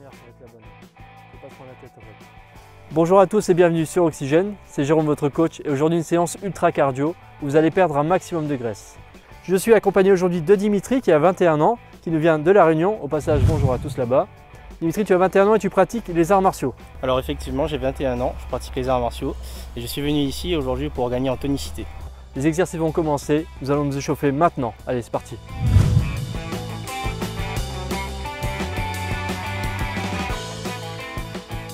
dernière, ça va être la bonne. Faut pas se prendre la tête en fait. Bonjour à tous et bienvenue sur Oxygène, c'est Jérôme votre coach et aujourd'hui une séance ultra cardio où vous allez perdre un maximum de graisse. Je suis accompagné aujourd'hui de Dimitri qui a 21 ans, qui nous vient de La Réunion. Au passage, bonjour à tous là-bas. Dimitri, tu as 21 ans et tu pratiques les arts martiaux. Alors effectivement, j'ai 21 ans, je pratique les arts martiaux et je suis venu ici aujourd'hui pour gagner en tonicité. Les exercices vont commencer, nous allons nous échauffer maintenant. Allez, c'est parti.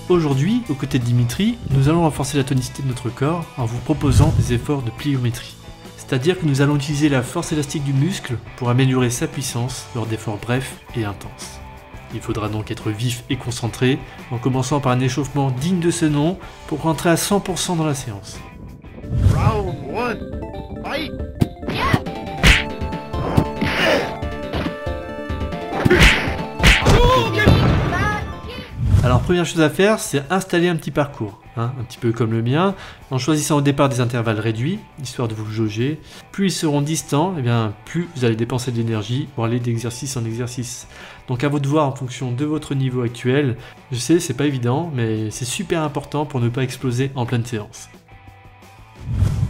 Aujourd'hui, aux côtés de Dimitri, nous allons renforcer la tonicité de notre corps en vous proposant des efforts de pliométrie. C'est-à-dire que nous allons utiliser la force élastique du muscle pour améliorer sa puissance lors d'efforts brefs et intenses. Il faudra donc être vif et concentré en commençant par un échauffement digne de ce nom pour rentrer à 100% dans la séance. Round 1, fight! Alors première chose à faire, c'est installer un petit parcours, un petit peu comme le mien, en choisissant au départ des intervalles réduits, histoire de vous jauger. Plus ils seront distants, plus vous allez dépenser de l'énergie pour aller d'exercice en exercice. Donc à vous de voir en fonction de votre niveau actuel. Je sais, c'est pas évident, mais c'est super important pour ne pas exploser en pleine séance.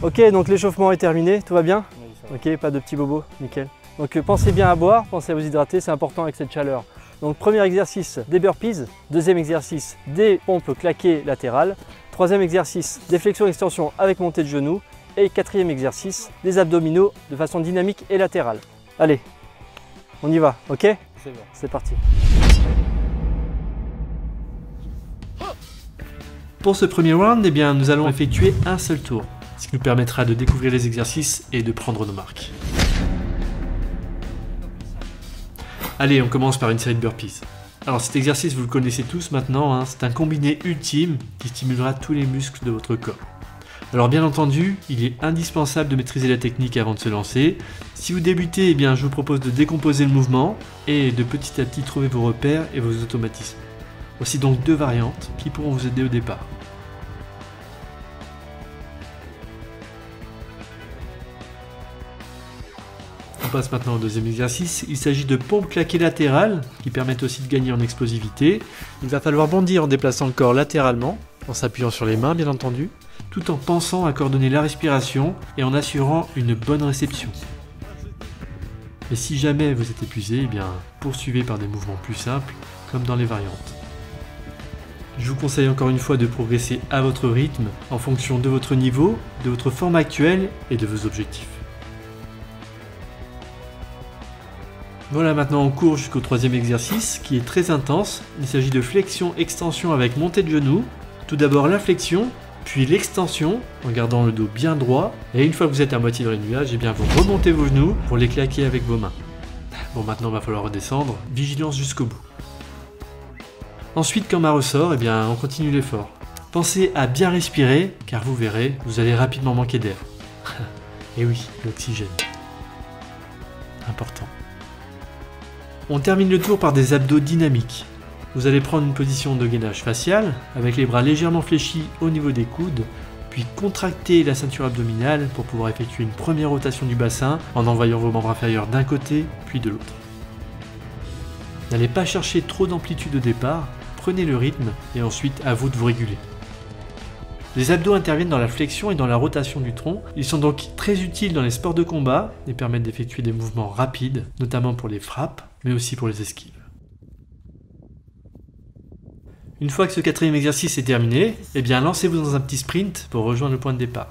Ok, donc l'échauffement est terminé, tout va bien? Oui, ça va. Ok, pas de petits bobos, nickel. Donc pensez bien à boire, pensez à vous hydrater, c'est important avec cette chaleur. Donc premier exercice, des burpees. Deuxième exercice, des pompes claquées latérales. Troisième exercice, des flexions-extensions avec montée de genoux. Et quatrième exercice, des abdominaux de façon dynamique et latérale. Allez, on y va, ok? C'est bon. C'est parti. Pour ce premier round, nous allons effectuer un seul tour, ce qui nous permettra de découvrir les exercices et de prendre nos marques. Allez, on commence par une série de burpees. Alors cet exercice, vous le connaissez tous maintenant, c'est un combiné ultime qui stimulera tous les muscles de votre corps. Alors bien entendu, il est indispensable de maîtriser la technique avant de se lancer. Si vous débutez, je vous propose de décomposer le mouvement et de petit à petit trouver vos repères et vos automatismes. Voici donc deux variantes qui pourront vous aider au départ. On passe maintenant au deuxième exercice. Il s'agit de pompes claquées latérales qui permettent aussi de gagner en explosivité. Il va falloir bondir en déplaçant le corps latéralement, en s'appuyant sur les mains bien entendu, tout en pensant à coordonner la respiration et en assurant une bonne réception. Et si jamais vous êtes épuisé, poursuivez par des mouvements plus simples, comme dans les variantes. Je vous conseille encore une fois de progresser à votre rythme, en fonction de votre niveau, de votre forme actuelle et de vos objectifs. Voilà, maintenant on court jusqu'au troisième exercice qui est très intense. Il s'agit de flexion-extension avec montée de genoux. Tout d'abord la flexion, puis l'extension en gardant le dos bien droit. Et une fois que vous êtes à moitié dans les nuages, vous remontez vos genoux pour les claquer avec vos mains. Bon, maintenant il va falloir redescendre. Vigilance jusqu'au bout. Ensuite, comme un ressort, on continue l'effort. Pensez à bien respirer car vous verrez, vous allez rapidement manquer d'air. Et oui, l'oxygène. Important. On termine le tour par des abdos dynamiques. Vous allez prendre une position de gainage facial avec les bras légèrement fléchis au niveau des coudes, puis contracter la ceinture abdominale pour pouvoir effectuer une première rotation du bassin en envoyant vos membres inférieurs d'un côté puis de l'autre. N'allez pas chercher trop d'amplitude au départ, prenez le rythme et ensuite à vous de vous réguler. Les abdos interviennent dans la flexion et dans la rotation du tronc. Ils sont donc très utiles dans les sports de combat et permettent d'effectuer des mouvements rapides, notamment pour les frappes, mais aussi pour les esquives. Une fois que ce quatrième exercice est terminé, lancez-vous dans un petit sprint pour rejoindre le point de départ.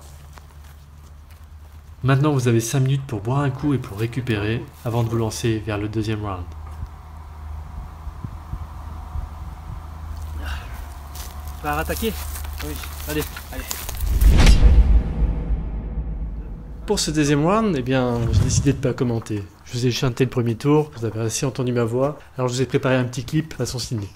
Maintenant, vous avez 5 minutes pour boire un coup et pour récupérer avant de vous lancer vers le deuxième round. Tu vas rattaquer? Oui. Allez. Allez. Pour ce deuxième round, j'ai décidé de ne pas commenter. Je vous ai chanté le premier tour, vous avez assez entendu ma voix, alors je vous ai préparé un petit clip façon Sydney.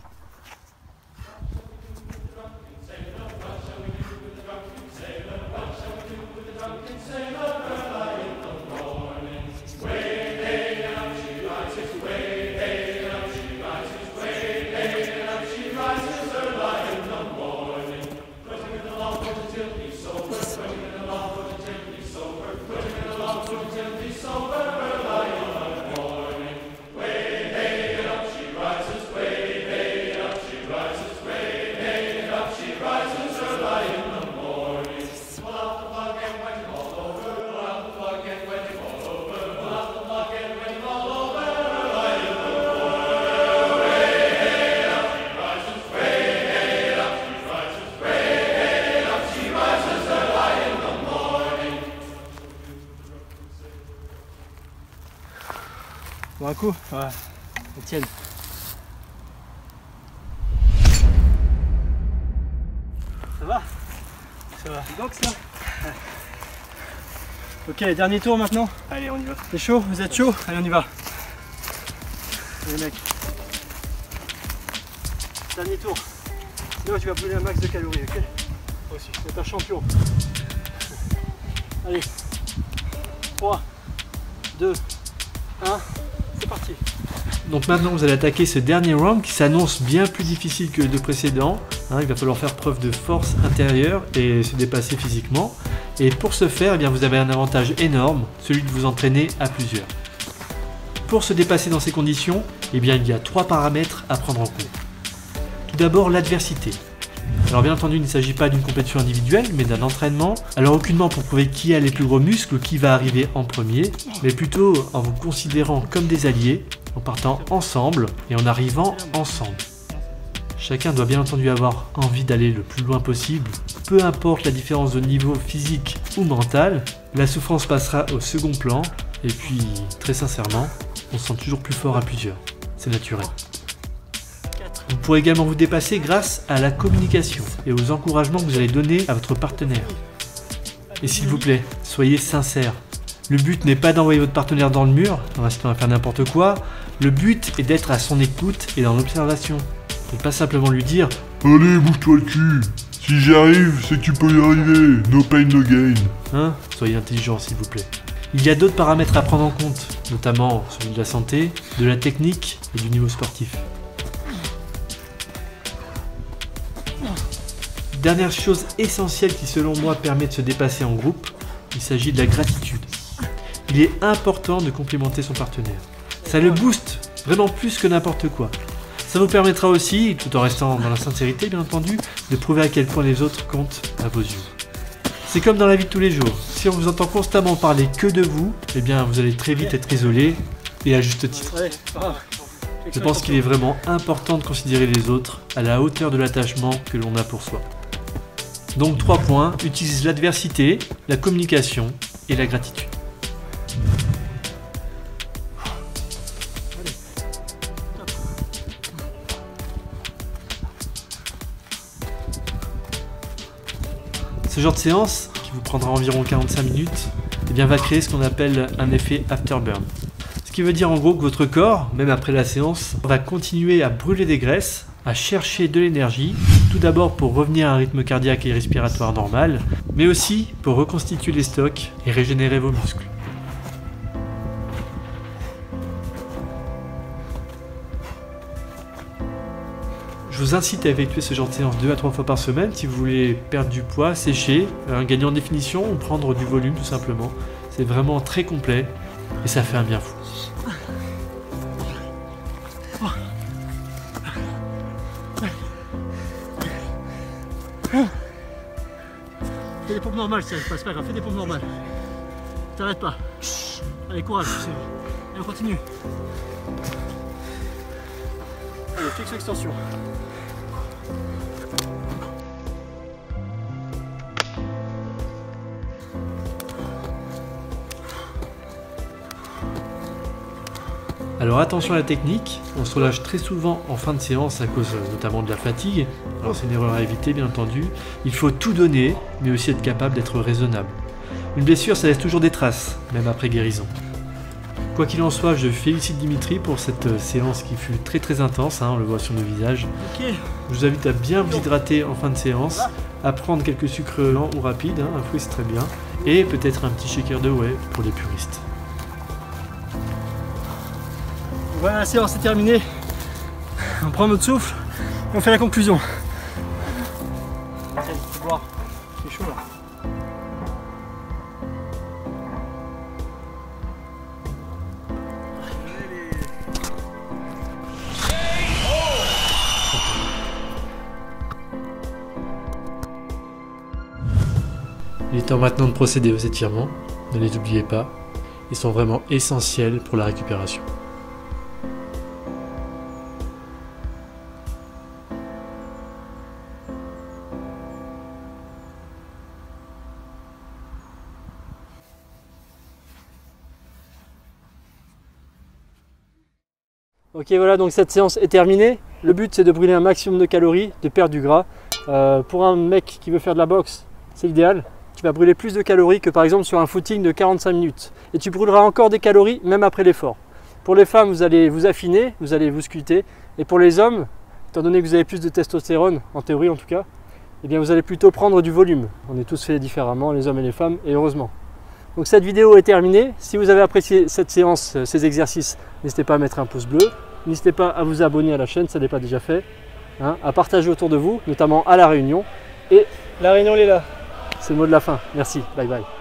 Bon, un coup. Voilà. Tienne. Ça va? Ça va. Box là? Ok, dernier tour maintenant. Allez, on y va. T'es chaud? Vous êtes chaud? Allez, on y va. Allez mec. Dernier tour. Là, tu vas brûler un max de calories, ok? Toi aussi. Tu es un champion. Allez. 3, 2, 1. C'est parti. Donc maintenant vous allez attaquer ce dernier round qui s'annonce bien plus difficile que les deux précédents. Hein, il va falloir faire preuve de force intérieure et se dépasser physiquement. Et pour ce faire, eh bien, vous avez un avantage énorme, celui de vous entraîner à plusieurs. Pour se dépasser dans ces conditions, eh bien, il y a 3 paramètres à prendre en compte. Tout d'abord l'adversité. Alors bien entendu, il ne s'agit pas d'une compétition individuelle, mais d'un entraînement. Alors aucunement pour prouver qui a les plus gros muscles ou qui va arriver en premier, mais plutôt en vous considérant comme des alliés, en partant ensemble et en arrivant ensemble. Chacun doit bien entendu avoir envie d'aller le plus loin possible, peu importe la différence de niveau physique ou mental, la souffrance passera au second plan, et puis très sincèrement, on se sent toujours plus fort à plusieurs, c'est naturel. Vous pourrez également vous dépasser grâce à la communication et aux encouragements que vous allez donner à votre partenaire. Et s'il vous plaît, soyez sincères. Le but n'est pas d'envoyer votre partenaire dans le mur, en restant à faire n'importe quoi, le but est d'être à son écoute et dans l'observation. Et pas simplement lui dire « Allez, bouge-toi le cul. Si j'y arrive, c'est que tu peux y arriver. No pain, no gain. » Hein, soyez intelligent s'il vous plaît. Il y a d'autres paramètres à prendre en compte, notamment celui de la santé, de la technique et du niveau sportif. Dernière chose essentielle qui selon moi permet de se dépasser en groupe, il s'agit de la gratitude. Il est important de complimenter son partenaire. Ça le booste vraiment plus que n'importe quoi. Ça vous permettra aussi, tout en restant dans la sincérité bien entendu, de prouver à quel point les autres comptent à vos yeux. C'est comme dans la vie de tous les jours. Si on vous entend constamment parler que de vous, eh bien vous allez très vite être isolé, et à juste titre. Je pense qu'il est vraiment important de considérer les autres à la hauteur de l'attachement que l'on a pour soi. Donc 3 points, utilise l'adversité, la communication et la gratitude. Ce genre de séance, qui vous prendra environ 45 minutes, eh bien, va créer ce qu'on appelle un effet afterburn. Ce qui veut dire en gros que votre corps, même après la séance, va continuer à brûler des graisses, à chercher de l'énergie, tout d'abord pour revenir à un rythme cardiaque et respiratoire normal, mais aussi pour reconstituer les stocks et régénérer vos muscles. Je vous incite à effectuer ce genre de séance 2 à 3 fois par semaine si vous voulez perdre du poids, sécher, gagner en définition ou prendre du volume tout simplement. C'est vraiment très complet et ça fait un bien fou. Fais des pompes normales, c'est pas grave, fais des pompes normales. T'arrêtes pas. Allez, courage. Allez, on continue. Allez, fixe l'extension. Alors attention à la technique, on se relâche très souvent en fin de séance à cause notamment de la fatigue. Alors c'est une erreur à éviter bien entendu. Il faut tout donner, mais aussi être capable d'être raisonnable. Une blessure ça laisse toujours des traces, même après guérison. Quoi qu'il en soit, je félicite Dimitri pour cette séance qui fut très intense, hein, on le voit sur nos visages. Okay. Je vous invite à bien vous hydrater en fin de séance, à prendre quelques sucres lents ou rapides, hein, un fruit c'est très bien, et peut-être un petit shaker de whey pour les puristes. Voilà, la séance est terminée. On prend notre souffle et on fait la conclusion. Tiens, tu peux boire. C'est chaud là. Il est temps maintenant de procéder aux étirements, ne les oubliez pas, ils sont vraiment essentiels pour la récupération. Ok, voilà, donc cette séance est terminée. Le but, c'est de brûler un maximum de calories, de perdre du gras. Pour un mec qui veut faire de la boxe, c'est idéal. Tu vas brûler plus de calories que par exemple sur un footing de 45 minutes. Et tu brûleras encore des calories même après l'effort. Pour les femmes, vous allez vous affiner, vous allez vous sculpter. Et pour les hommes, étant donné que vous avez plus de testostérone, en théorie en tout cas, eh bien vous allez plutôt prendre du volume. On est tous faits différemment, les hommes et les femmes, et heureusement. Donc cette vidéo est terminée. Si vous avez apprécié cette séance, ces exercices, n'hésitez pas à mettre un pouce bleu. N'hésitez pas à vous abonner à la chaîne, ça n'est pas déjà fait. À partager autour de vous, notamment à La Réunion. Et La Réunion, elle est là. c'est le mot de la fin. Merci. Bye bye.